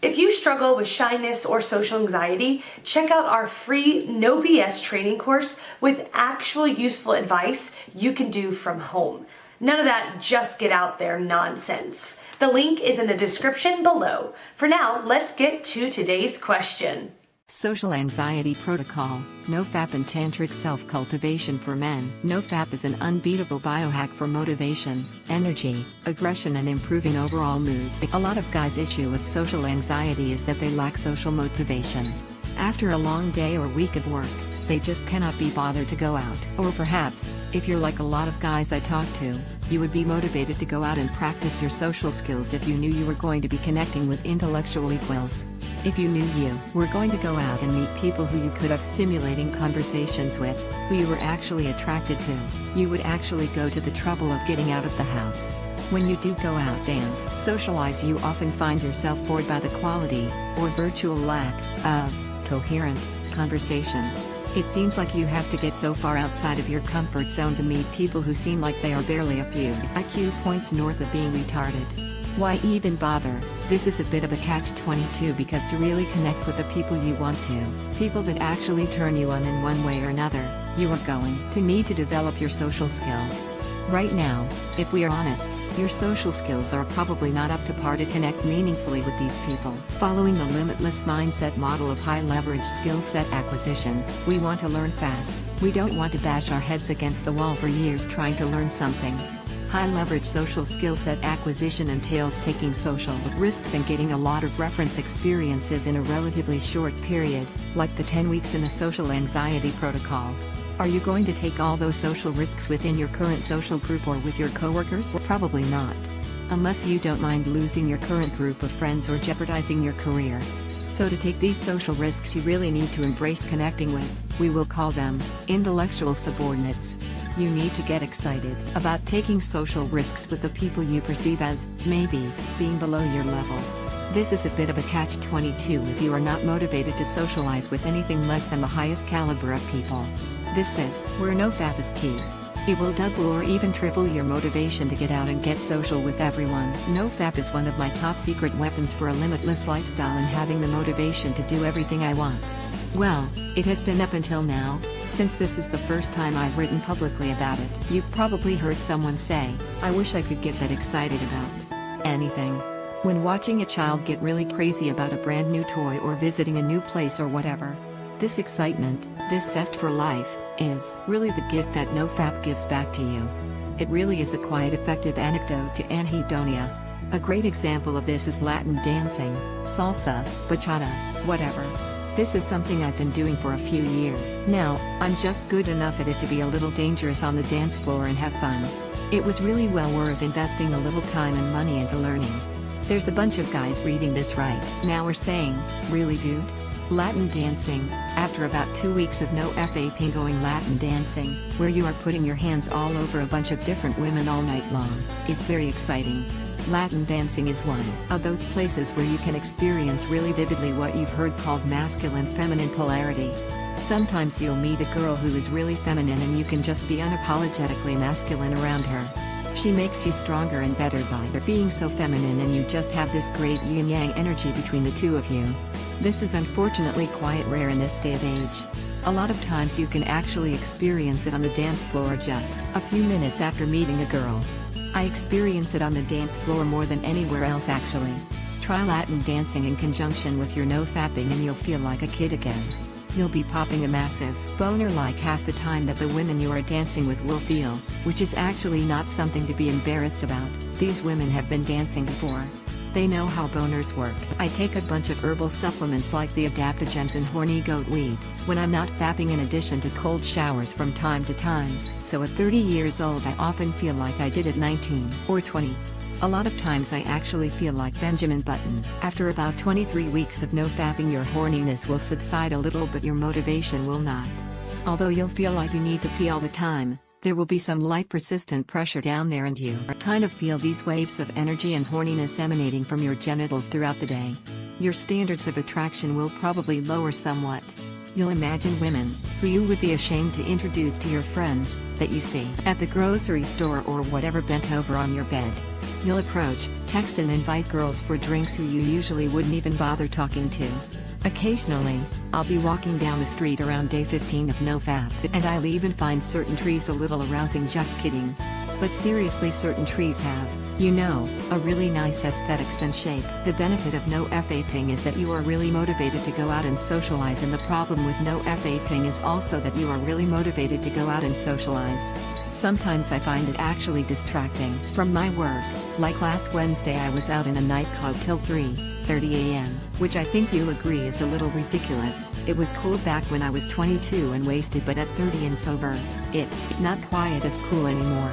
If you struggle with shyness or social anxiety, check out our free No BS training course with actual useful advice you can do from home. None of that just get out there nonsense. The link is in the description below. For now, let's get to today's question. Social Anxiety Protocol, No FAP and Tantric Self-Cultivation for Men. No FAP is an unbeatable biohack for motivation, energy, aggression and improving overall mood. A lot of guys' issue with social anxiety is that they lack social motivation. After a long day or week of work, they just cannot be bothered to go out. Or perhaps, if you're like a lot of guys I talk to, you would be motivated to go out and practice your social skills if you knew you were going to be connecting with intellectual equals. If you knew you were going to go out and meet people who you could have stimulating conversations with, who you were actually attracted to, you would actually go to the trouble of getting out of the house. When you do go out and socialize, you often find yourself bored by the quality, or virtual lack, of coherent conversation. It seems like you have to get so far outside of your comfort zone to meet people who seem like they are barely a few IQ points north of being retarded. Why even bother? This is a bit of a catch-22 because to really connect with the people you want to, people that actually turn you on in one way or another, you are going to need to develop your social skills. Right now, if we are honest, your social skills are probably not up to par to connect meaningfully with these people. Following the limitless mindset model of high-leverage skill set acquisition, we want to learn fast. We don't want to bash our heads against the wall for years trying to learn something. High-leverage social skill set acquisition entails taking social risks and getting a lot of reference experiences in a relatively short period, like the 10 weeks in the Social Anxiety Protocol. Are you going to take all those social risks within your current social group or with your coworkers? Probably not. Unless you don't mind losing your current group of friends or jeopardizing your career. So to take these social risks, you really need to embrace connecting with, we will call them, intellectual subordinates. You need to get excited about taking social risks with the people you perceive as, maybe, being below your level. This is a bit of a catch-22 if you are not motivated to socialize with anything less than the highest caliber of people. This is where no FAP is key. It will double or even triple your motivation to get out and get social with everyone. No FAP is one of my top secret weapons for a limitless lifestyle and having the motivation to do everything I want. Well, it has been up until now, since this is the first time I've written publicly about it. You've probably heard someone say, I wish I could get that excited about anything. When watching a child get really crazy about a brand new toy or visiting a new place or whatever. This excitement, this zest for life, is really the gift that no FAP gives back to you. It really is a quite effective antidote to anhedonia. A great example of this is Latin dancing, salsa, bachata, whatever. This is something I've been doing for a few years now. I'm just good enough at it to be a little dangerous on the dance floor and have fun. It was really well worth investing a little time and money into learning. There's a bunch of guys reading this right now are saying, really dude? Latin dancing, after about 2 weeks of no FAP going Latin dancing, where you are putting your hands all over a bunch of different women all night long, is very exciting. Latin dancing is one of those places where you can experience really vividly what you've heard called masculine-feminine polarity. Sometimes you'll meet a girl who is really feminine and you can just be unapologetically masculine around her. She makes you stronger and better by her being so feminine, and you just have this great yin-yang energy between the two of you. This is unfortunately quite rare in this day of age. A lot of times you can actually experience it on the dance floor just a few minutes after meeting a girl. I experience it on the dance floor more than anywhere else actually. Try Latin dancing in conjunction with your no fapping and you'll feel like a kid again. You'll be popping a massive boner like half the time that the women you are dancing with will feel, which is actually not something to be embarrassed about. These women have been dancing before. They know how boners work. I take a bunch of herbal supplements like the adaptogens and horny goat weed when I'm not fapping, in addition to cold showers from time to time, so at 30 years old I often feel like I did at 19 or 20. A lot of times I actually feel like Benjamin Button. After about 23 weeks of no fapping, your horniness will subside a little but your motivation will not. Although you'll feel like you need to pee all the time, there will be some light persistent pressure down there and you kind of feel these waves of energy and horniness emanating from your genitals throughout the day. Your standards of attraction will probably lower somewhat. You'll imagine women, who you would be ashamed to introduce to your friends, that you see at the grocery store or whatever bent over on your bed. You'll approach, text and invite girls for drinks who you usually wouldn't even bother talking to. Occasionally, I'll be walking down the street around day 15 of NoFap, and I'll even find certain trees a little arousing. Just kidding. But seriously, certain trees have, a really nice aesthetics and shape. The benefit of no FAPing is that you are really motivated to go out and socialize, and the problem with no FAPing is also that you are really motivated to go out and socialize. Sometimes I find it actually distracting from my work. Like last Wednesday, I was out in a nightclub till 3:30 a.m., which I think you'll agree is a little ridiculous. It was cool back when I was 22 and wasted, but at 30 and sober, it's not quite as cool anymore.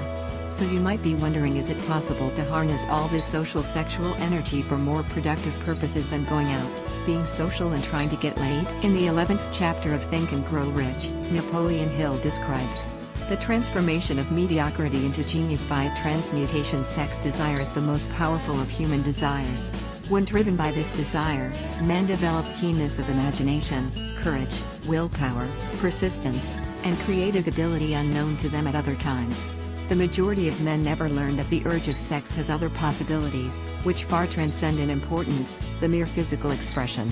So you might be wondering, is it possible to harness all this social sexual energy for more productive purposes than going out, being social and trying to get laid? In the 11th chapter of Think and Grow Rich, Napoleon Hill describes the transformation of mediocrity into genius via transmutation. Sex desire is the most powerful of human desires. When driven by this desire, men develop keenness of imagination, courage, willpower, persistence, and creative ability unknown to them at other times. The majority of men never learn that the urge of sex has other possibilities, which far transcend in importance the mere physical expression.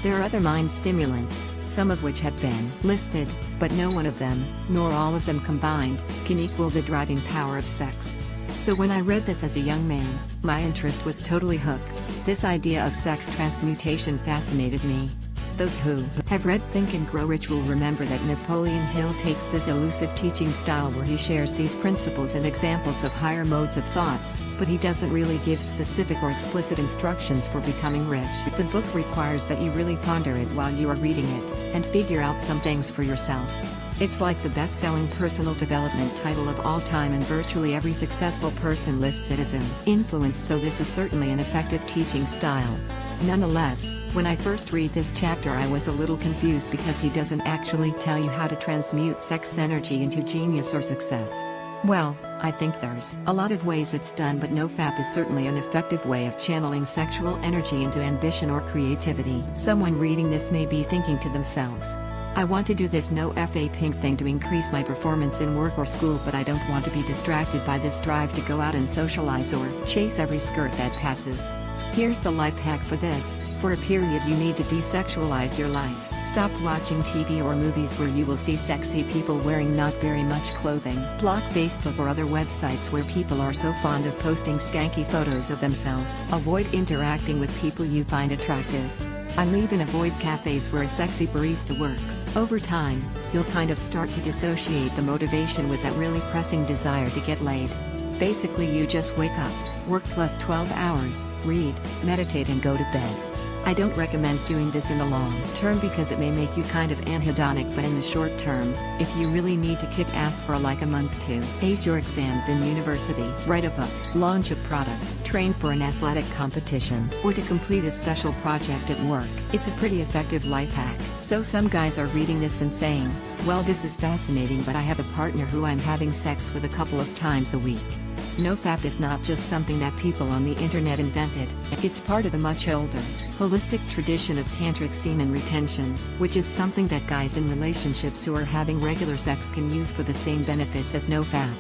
There are other mind stimulants, some of which have been listed, but no one of them, nor all of them combined, can equal the driving power of sex. So when I read this as a young man, my interest was totally hooked. This idea of sex transmutation fascinated me. Those who have read Think and Grow Rich will remember that Napoleon Hill takes this elusive teaching style where he shares these principles and examples of higher modes of thoughts, but he doesn't really give specific or explicit instructions for becoming rich. The book requires that you really ponder it while you are reading it, and figure out some things for yourself. It's like the best-selling personal development title of all time, and virtually every successful person lists it as an influence, so this is certainly an effective teaching style. Nonetheless, when I first read this chapter, I was a little confused because he doesn't actually tell you how to transmute sex energy into genius or success. Well, I think there's a lot of ways it's done, but NoFap is certainly an effective way of channeling sexual energy into ambition or creativity. Someone reading this may be thinking to themselves, I want to do this no FAPing thing to increase my performance in work or school, but I don't want to be distracted by this drive to go out and socialize or chase every skirt that passes. Here's the life hack for this. For a period, you need to desexualize your life. Stop watching TV or movies where you will see sexy people wearing not very much clothing. Block Facebook or other websites where people are so fond of posting skanky photos of themselves. Avoid interacting with people you find attractive. I leave and avoid cafes where a sexy barista works. Over time, you'll kind of start to dissociate the motivation with that really pressing desire to get laid. Basically, you just wake up, work plus 12 hours, read, meditate and go to bed. I don't recommend doing this in the long term because it may make you kind of anhedonic, but in the short term, if you really need to kick ass for like a month to ace your exams in university, write a book, launch a product, train for an athletic competition, or to complete a special project at work, it's a pretty effective life hack. So some guys are reading this and saying, well, this is fascinating, but I have a partner who I'm having sex with a couple of times a week. NoFap is not just something that people on the internet invented, it's part of the much older, holistic tradition of tantric semen retention, which is something that guys in relationships who are having regular sex can use for the same benefits as NoFap.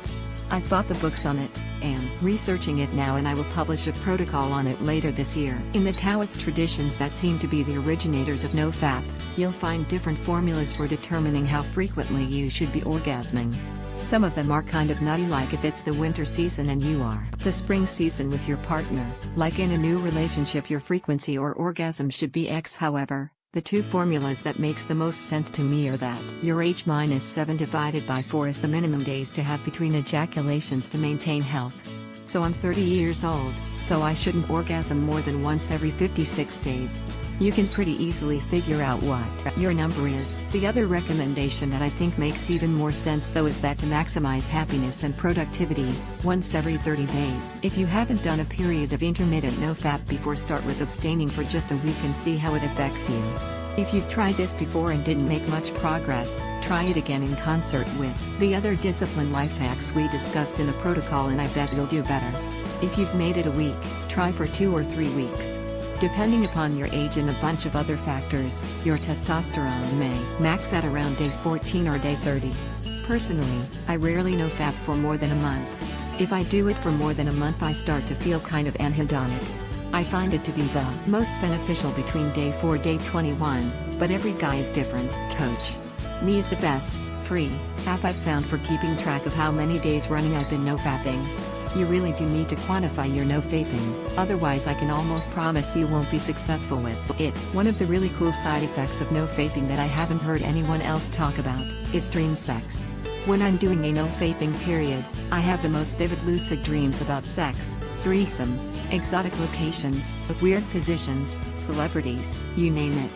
I've bought the books on it, am researching it now, and I will publish a protocol on it later this year. In the Taoist traditions that seem to be the originators of NoFap, you'll find different formulas for determining how frequently you should be orgasming. Some of them are kind of nutty, like if it's the winter season and you are the spring season with your partner. Like in a new relationship, your frequency or orgasm should be X. However, the two formulas that makes the most sense to me are that your H-7 divided by 4 is the minimum days to have between ejaculations to maintain health. So I'm 30 years old, so I shouldn't orgasm more than once every 56 days. You can pretty easily figure out what your number is. The other recommendation that I think makes even more sense though is that to maximize happiness and productivity, once every 30 days. If you haven't done a period of intermittent NoFap before, start with abstaining for just a week and see how it affects you. If you've tried this before and didn't make much progress, try it again in concert with the other discipline life hacks we discussed in the protocol, and I bet you'll do better. If you've made it a week, try for 2 or 3 weeks. Depending upon your age and a bunch of other factors, your testosterone may max at around day 14 or day 30. Personally, I rarely no FAP for more than a month. If I do it for more than a month, I start to feel kind of anhedonic. I find it to be the most beneficial between day 4 day 21, but every guy is different. Coach. Me is the best, free app I've found for keeping track of how many days running I've been no fapping. You really do need to quantify your no vaping, otherwise I can almost promise you won't be successful with it. One of the really cool side effects of no vaping that I haven't heard anyone else talk about is dream sex. When I'm doing a no vaping period, I have the most vivid lucid dreams about sex, threesomes, exotic locations, weird positions, celebrities, you name it.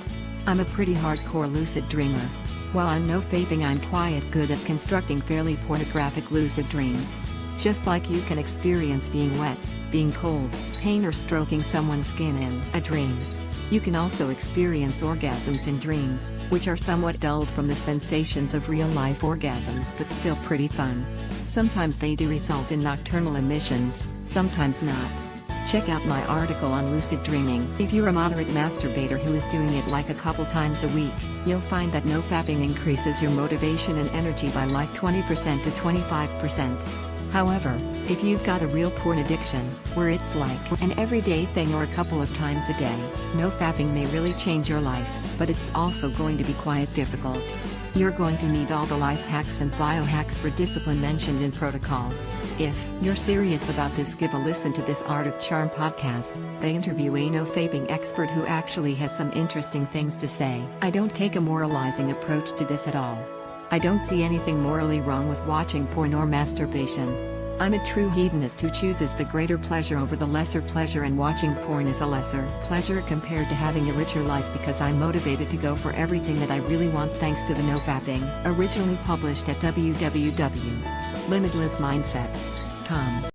I'm a pretty hardcore lucid dreamer. While I'm no vaping, I'm quite good at constructing fairly pornographic lucid dreams. Just like you can experience being wet, being cold, pain, or stroking someone's skin in a dream. You can also experience orgasms in dreams, which are somewhat dulled from the sensations of real-life orgasms but still pretty fun. Sometimes they do result in nocturnal emissions, sometimes not. Check out my article on lucid dreaming. If you're a moderate masturbator who is doing it like a couple times a week, you'll find that no fapping increases your motivation and energy by like 20% to 25%. However, if you've got a real porn addiction, where it's like an everyday thing or a couple of times a day, no fapping may really change your life, but it's also going to be quite difficult. You're going to need all the life hacks and biohacks for discipline mentioned in protocol. If you're serious about this, give a listen to this Art of Charm podcast. They interview a no vaping expert who actually has some interesting things to say. I don't take a moralizing approach to this at all. I don't see anything morally wrong with watching porn or masturbation. I'm a true hedonist who chooses the greater pleasure over the lesser pleasure, and watching porn is a lesser pleasure compared to having a richer life because I'm motivated to go for everything that I really want thanks to the no fapping. Originally published at www.limitlessmindset.com.